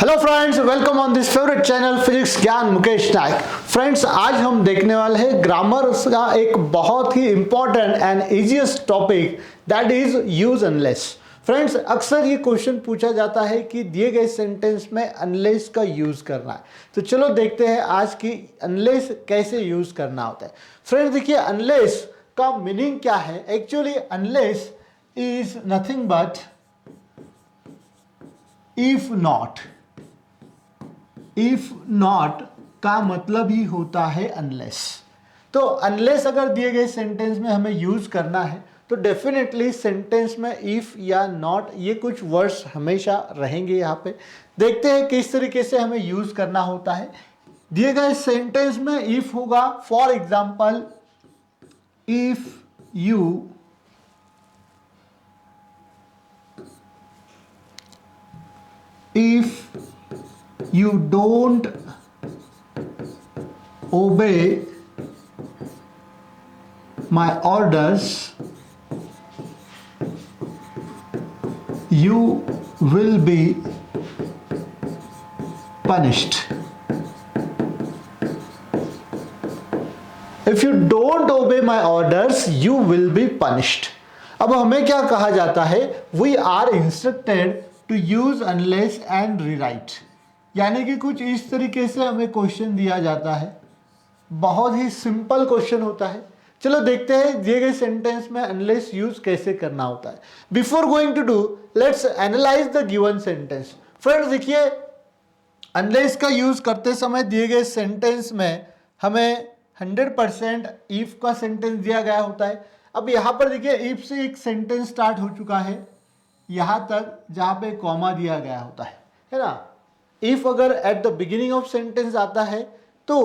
Hello friends, welcome on this favourite channel physics ज्ञान मुकेश नायक। Friends, आज हम देखने वाले हैं ग्रामर का एक बहुत ही important and easiest topic, that is use unless. Friends, अक्सर ये क्वेश्चन पूछा जाता है कि दिए गए सेंटेंस में अनलेस का यूज करना है। तो चलो देखते हैं आज की अनलेस कैसे यूज करना होता है। फ्रेंड्स देखिए, अनलेस का मीनिंग क्या है। Actually unless is nothing but if not. If not का मतलब ही होता है अनलेस। तो अनलेस अगर दिए गए सेंटेंस में हमें यूज करना है तो डेफिनेटली सेंटेंस में इफ या नॉट ये कुछ वर्ड्स हमेशा रहेंगे। यहाँ पे देखते हैं किस तरीके से हमें यूज करना होता है। दिए गए सेंटेंस में इफ होगा, for example if you don't obey my orders, you will be punished. If you don't obey my orders, you will be punished. अब हमें क्या कहा जाता है? We are instructed to use unless and rewrite. यानी कि कुछ इस तरीके से हमें क्वेश्चन दिया जाता है। बहुत ही सिंपल क्वेश्चन होता है। चलो देखते हैं दिए गए सेंटेंस में अनलेस यूज कैसे करना होता है। Before going to do, let's analyse the given sentence. Friends देखिए, अनलेस का यूज करते समय दिए गए सेंटेंस में हमें 100% इफ का सेंटेंस दिया गया होता है। अब यहाँ पर देखिए, इफ से एक सेंटेंस स्टार्ट हो चुका है यहाँ तक जहाँ पे कॉमा दिया गया होता है ना। इफ अगर at the beginning of sentence आता है तो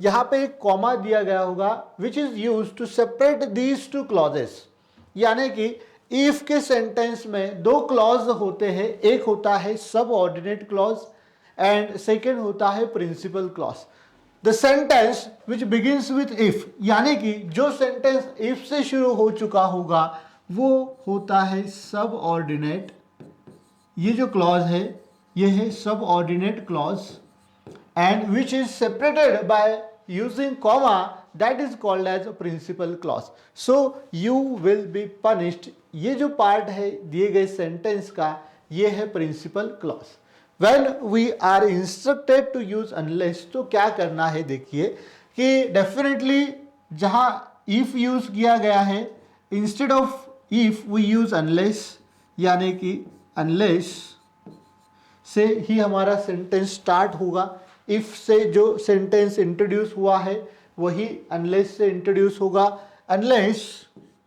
यहाँ पे एक कॉमा दिया गया होगा which is use to separate these two clauses. यानी कि इफ के सेंटेंस में दो क्लॉज होते हैं, एक होता है subordinate clause and second होता है principal clause. The sentence which begins with if, यानी कि जो सेंटेंस इफ से शुरू हो चुका होगा वो होता है सब ऑर्डिनेट। ये जो क्लॉज है ये है subordinate clause and which is separated by using comma, that is called as principal clause. So you will be punished, ये जो पार्ट है दिए गए सेंटेंस का ये है principal clause. When we are instructed to use unless, तो क्या करना है देखिए कि डेफिनेटली जहां इफ यूज किया गया है, instead of if we use unless, यानी कि अनलेस से ही हमारा सेंटेंस स्टार्ट होगा। इफ से जो सेंटेंस इंट्रोड्यूस हुआ है वही अनलेस से इंट्रोड्यूस होगा। अनलेस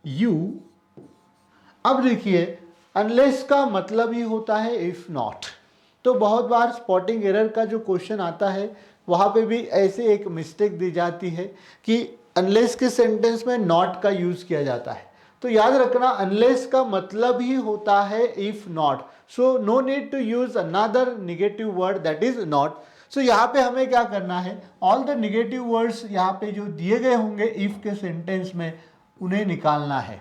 यू, अब देखिए अनलेस का मतलब ही होता है इफ नॉट। तो बहुत बार स्पॉटिंग एरर का जो क्वेश्चन आता है वहाँ पे भी ऐसे एक मिस्टेक दी जाती है कि अनलेस के सेंटेंस में नॉट का यूज किया जाता है। तो याद रखना, अनलेस का मतलब ही होता है if not. So no need to use another negative word that is not. So यहाँ पे हमें क्या करना है, ऑल द नेगेटिव वर्ड्स यहाँ पे जो दिए गए होंगे इफ के सेंटेंस में उन्हें निकालना है।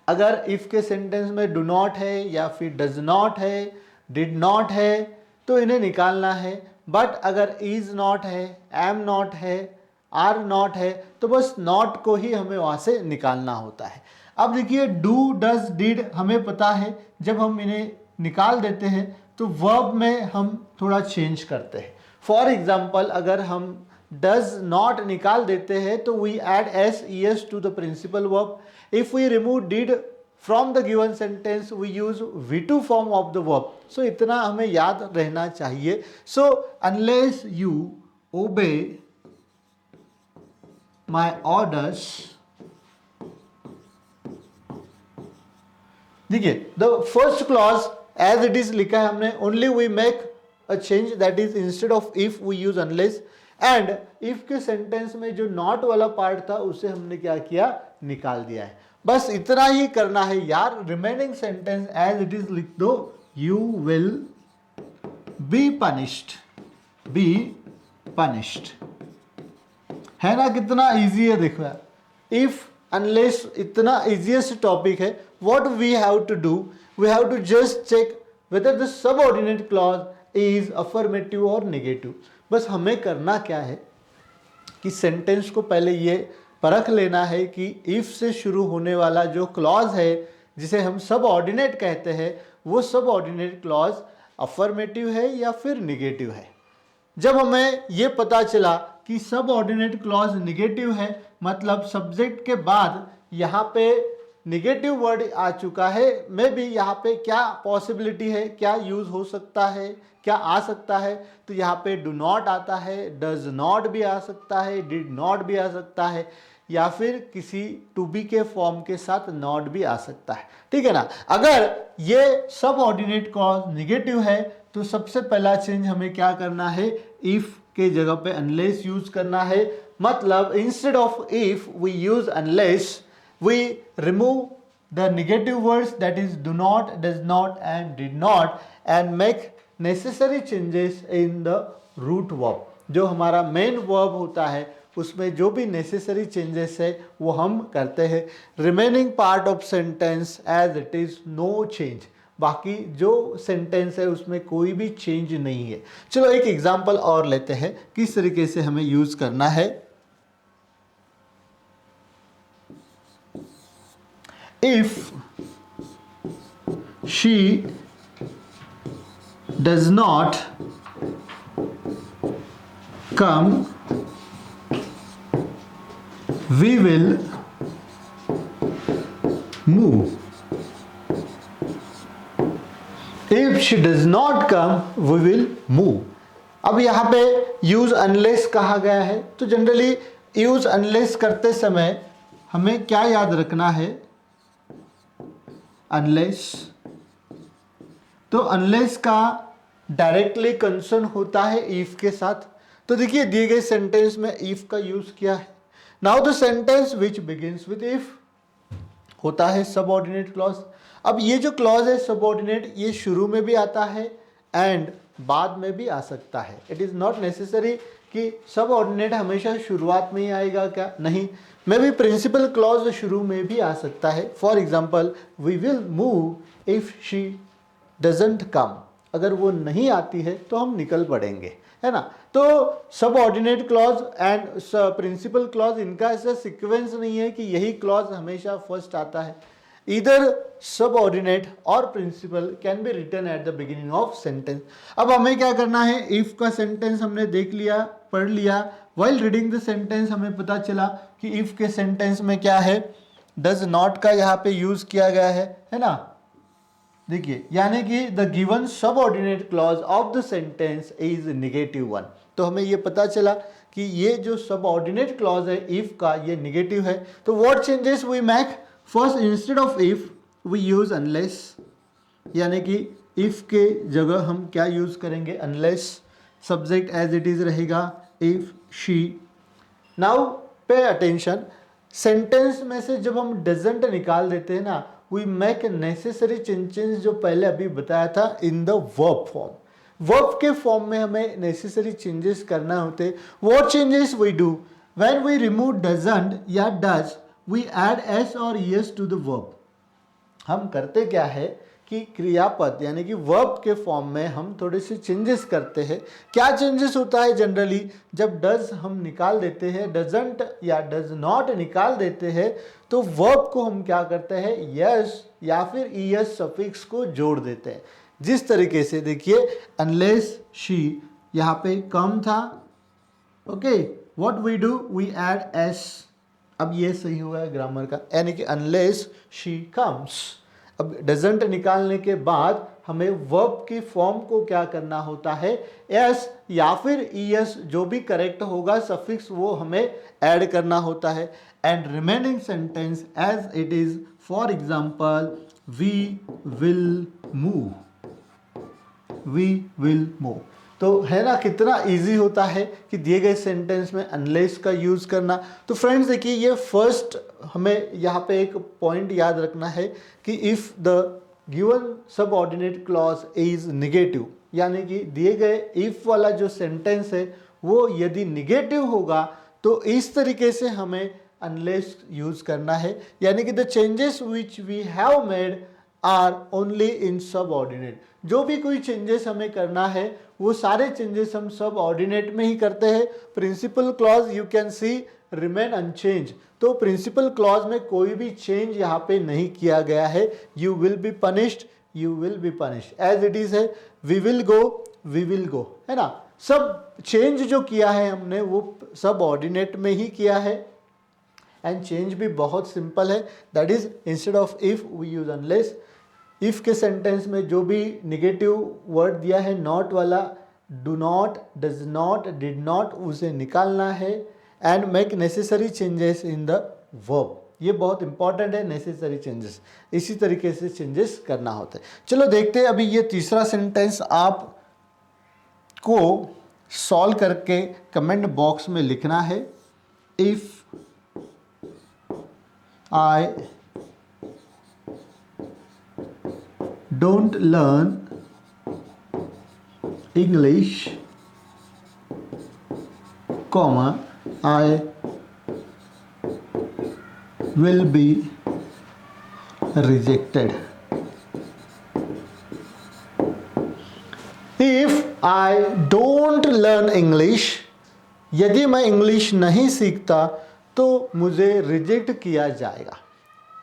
अगर इफ के सेंटेंस में डू नॉट है या फिर डज नॉट है, डिड नॉट है, तो इन्हें निकालना है। बट अगर इज नॉट है, एम नॉट है, आर नॉट है, तो बस नॉट को ही हमें वहाँ से निकालना होता है। अब देखिए, डू डज डिड हमें पता है, जब हम इन्हें निकाल देते हैं तो वर्ब में हम थोड़ा चेंज करते हैं। फॉर एग्जाम्पल, अगर हम डज नॉट निकाल देते हैं तो we add S E S to the principal verb. If we remove did from the given sentence we use V2 form of the verb. So इतना हमें याद रहना चाहिए। So unless you obey my orders, देखिए the first clause as it is लिखा है हमने, only we make a change that is instead of if we use unless. And if के सेंटेंस में जो नॉट वाला पार्ट था उसे हमने क्या किया, निकाल दिया है। बस इतना ही करना है यार। Remaining sentence as it is लिख दो, you will be punished, be punished. है ना, कितना इजी है देखो यार। इफ अनलेस इतना इजीएस्ट टॉपिक है, what we have to do, we have to just check whether the subordinate clause is affirmative or negative। बस हमें करना क्या है कि सेंटेंस को पहले ये परख लेना है कि इफ से शुरू होने वाला जो क्लॉज है जिसे हम सबऑर्डिनेट कहते हैं वो सबऑर्डिनेट क्लॉज अफर्मेटिव है या फिर निगेटिव है। जब हमें ये पता चला कि सबऑर्डिनेट क्लॉज निगेटिव है, मतलब सब्जेक्ट के बाद यहाँ पे निगेटिव वर्ड आ चुका है, मे बी यहाँ पे क्या पॉसिबिलिटी है, क्या यूज हो सकता है, क्या आ सकता है, तो यहाँ पे डू नॉट आता है, डज नॉट भी आ सकता है, डिड नॉट भी आ सकता है, या फिर किसी टू बी के फॉर्म के साथ नॉट भी आ सकता है। ठीक है ना। अगर ये सबऑर्डिनेट क्लॉज निगेटिव है तो सबसे पहला चेंज हमें क्या करना है, इफ के जगह पे अनलेस यूज करना है। मतलब instead of if we use unless, we remove the negative words, that is do not, does not and did not, and make necessary changes in the root verb। जो हमारा main verb होता है उसमें जो भी नेसेसरी चेंजेस है वो हम करते हैं। Remaining part of sentence as it is no change, बाकी जो सेंटेंस है उसमें कोई भी चेंज नहीं है। चलो एक एग्जांपल और लेते हैं किस तरीके से हमें यूज करना है। If she does not come, we will move। If she does not come, we will move। अब यहाँ पे यूज अनलेस कहा गया है, तो जनरली यूज अनलेस करते समय हमें क्या याद रखना है, अनलेस। तो अनलेस का डायरेक्टली कंसर्न होता है इफ के साथ। तो देखिए दिए गए सेंटेंस में इफ का यूज किया है। Now the sentence which begins with if होता है सबऑर्डिनेट क्लॉज। अब ये जो क्लॉज है सबऑर्डिनेट, ये शुरू में भी आता है एंड बाद में भी आ सकता है। इट इज नॉट नेसेसरी कि सबऑर्डिनेट हमेशा शुरुआत में ही आएगा, क्या नहीं, मे बी प्रिंसिपल क्लॉज शुरू में भी आ सकता है। For example we will move if she doesn't come, अगर वो नहीं आती है तो हम निकल पड़ेंगे, है ना। तो subordinate clause and principal clause, इनका ऐसा सीक्वेंस नहीं है कि यही क्लॉज हमेशा फर्स्ट आता है। Either subordinate or principal can be written at the beginning of sentence। अब हमें क्या करना है, if का सेंटेंस हमने देख लिया, पढ़ लिया। while reading the sentence हमें पता चला कि if के सेंटेंस में क्या है, does not का यहाँ पे यूज किया गया है ना। देखिए यानी कि the given subordinate clause of the sentence is negative one। तो हमें ये पता चला कि ये जो subordinate clause है if का, ये negative है। तो what changes we make? First instead of if we use unless, यानी कि इफ के जगह हम क्या यूज करेंगे, unless. Subject as it is रहेगा if she. Now pay attention, sentence में से जब हम डजंट निकाल देते हैं ना, वी मेक नेसेसरी चेंजेस, जो पहले अभी बताया था, in the verb form. Verb के फॉर्म में हमें नेसेसरी चेंजेस करना होते। What changes we do when we remove doesn't या डज, we add s और es to the verb। हम करते क्या है कि क्रियापद यानी कि वर्ब के फॉर्म में हम थोड़े से चेंजेस करते हैं। क्या चेंजेस होता है, जनरली जब डज हम निकाल देते हैं, डजंट या डज नॉट निकाल देते हैं, तो वर्ब को हम क्या करते हैं, यस या फिर es सफिक्स को जोड़ देते हैं। जिस तरीके से देखिए अनलेस शी, यहाँ पे कम था, okay, what we do, we add s। अब ये सही हुआ है ग्रामर का, यानी कि अनलेस शी कम्स। अब डजंट निकालने के बाद हमें वर्ब की फॉर्म को क्या करना होता है, एस या फिर es, जो भी करेक्ट होगा सफिक्स वो हमें ऐड करना होता है। And remaining sentence as it is, for example we will move, we will move. तो है ना कितना इजी होता है कि दिए गए सेंटेंस में अनलेस का यूज़ करना। तो फ्रेंड्स देखिए ये फर्स्ट हमें यहाँ पे एक पॉइंट याद रखना है कि if the given subordinate clause is negative, यानी कि दिए गए इफ़ वाला जो सेंटेंस है वो यदि निगेटिव होगा तो इस तरीके से हमें अनलेस यूज़ करना है, यानी कि the changes which we have made are only in subordinate. जो भी कोई चेंजेस हमें करना है वो सारे चेंजेस हम सब ऑर्डिनेट में ही करते हैं। Principal clause you can see remain unchange, तो प्रिंसिपल क्लॉज में कोई भी चेंज यहाँ पे नहीं किया गया है। You will be punished, you will be punished as it is है। वी विल गो, है ना। सब चेंज जो किया है हमने वो सब ऑर्डिनेट में ही किया है। एंड चेंज भी बहुत सिंपल है, that is instead of if we use unless. If के सेंटेंस में जो भी निगेटिव वर्ड दिया है नॉट वाला, do not, does not, did not, उसे निकालना है। And make necessary changes in the verb, ये बहुत इंपॉर्टेंट है, नेसेसरी चेंजेस इसी तरीके से चेंजेस करना होता है। चलो देखते हैं, अभी ये तीसरा सेंटेंस आप को सॉल्व करके कमेंट बॉक्स में लिखना है। If I don't learn English, comma, I will be rejected. If I don't learn English, यदि मैं इंग्लिश नहीं सीखता तो मुझे रिजेक्ट किया जाएगा।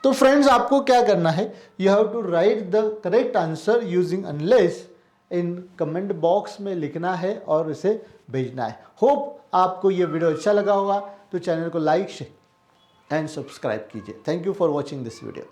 तो फ्रेंड्स आपको क्या करना है, you have to write the correct answer using unless in comment box में लिखना है और इसे भेजना है। होप आपको ये वीडियो अच्छा लगा होगा, तो चैनल को लाइक, शेयर एंड सब्सक्राइब कीजिए। Thank you for watching this video.